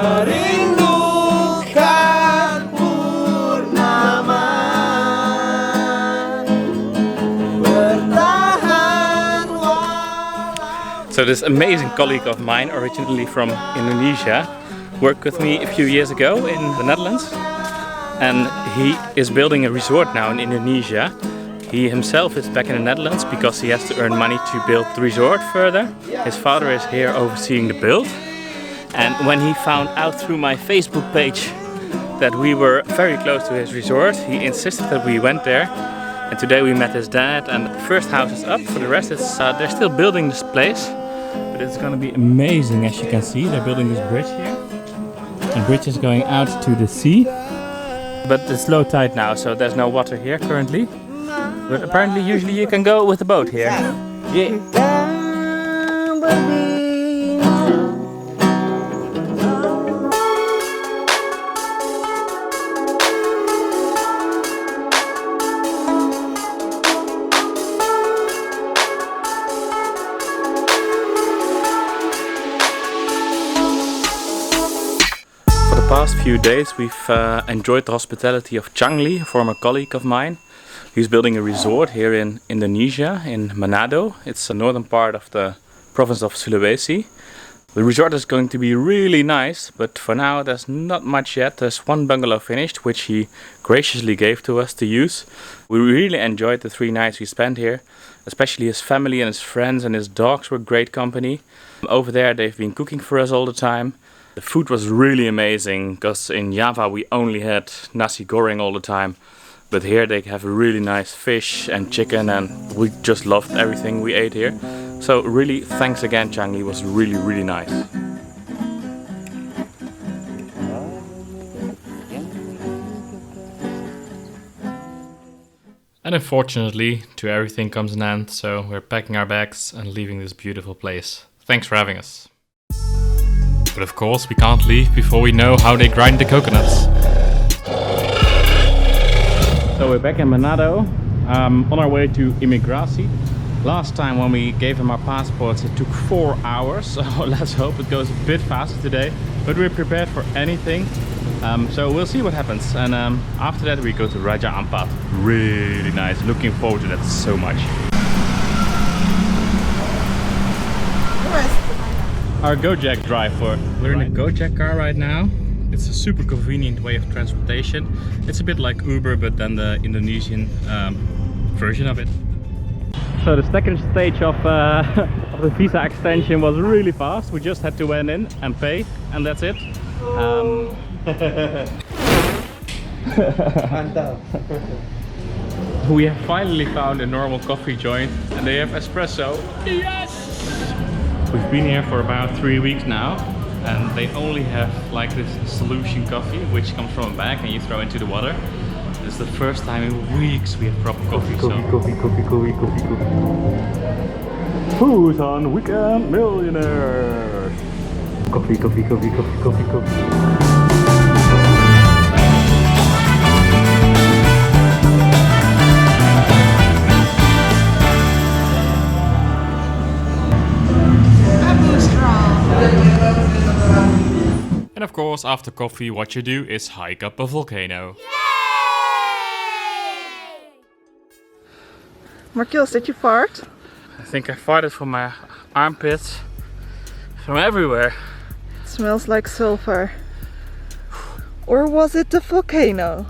Merindukan purnama, bertahan walau. So this amazing colleague of mine, originally from Indonesia, worked with me a few years ago in the Netherlands, and he is building a resort now in Indonesia. He himself is back in the Netherlands because he has to earn money to build the resort further. His father is here overseeing the build. And when he found out through my Facebook page that we were very close to his resort, he insisted that we went there. And today we met his dad, and the first house is up. For the rest, they're still building this place. But it's gonna be amazing, as you can see. They're building this bridge here. The bridge is going out to the sea. But it's low tide now, so there's no water here currently. But apparently, usually you can go with a boat here. Yeah. For the past few days, we've enjoyed the hospitality of Changli, a former colleague of mine. He's building a resort here in Indonesia, in Manado. It's the northern part of the province of Sulawesi. The resort is going to be really nice, but for now there's not much yet. There's one bungalow finished, which he graciously gave to us to use. We really enjoyed the 3 nights we spent here. Especially his family and his friends and his dogs were great company. Over there they've been cooking for us all the time. The food was really amazing, because in Java we only had nasi goreng all the time. But here they have a really nice fish and chicken, and we just loved everything we ate here. So really, thanks again, Changli. It was really, really nice. And unfortunately, to everything comes an end, so we're packing our bags and leaving this beautiful place. Thanks for having us. But of course, we can't leave before we know how they grind the coconuts. So we're back in Manado, on our way to Imigrasi. Last time when we gave him our passports it took 4 hours, so let's hope it goes a bit faster today. But we're prepared for anything, so we'll see what happens. And after that we go to Raja Ampat. Really nice, looking forward to that so much. Our Gojek drive we're in a Gojek car right now. It's a super convenient way of transportation. It's a bit like Uber, but then the Indonesian version of it. So the second stage of the visa extension was really fast. We just had to went in and pay, and that's it. We have finally found a normal coffee joint, and they have espresso. Yes! We've been here for about 3 weeks now. And they only have like this solution coffee, which comes from a bag and you throw into the water. It's the first time in weeks we have proper coffee. Coffee. Who's on Weekend Millionaires? Coffee. And of course, after coffee, what you do is hike up a volcano. Markiels, did you fart? I think I farted from my armpits, from everywhere. It smells like sulfur. Or was it the volcano?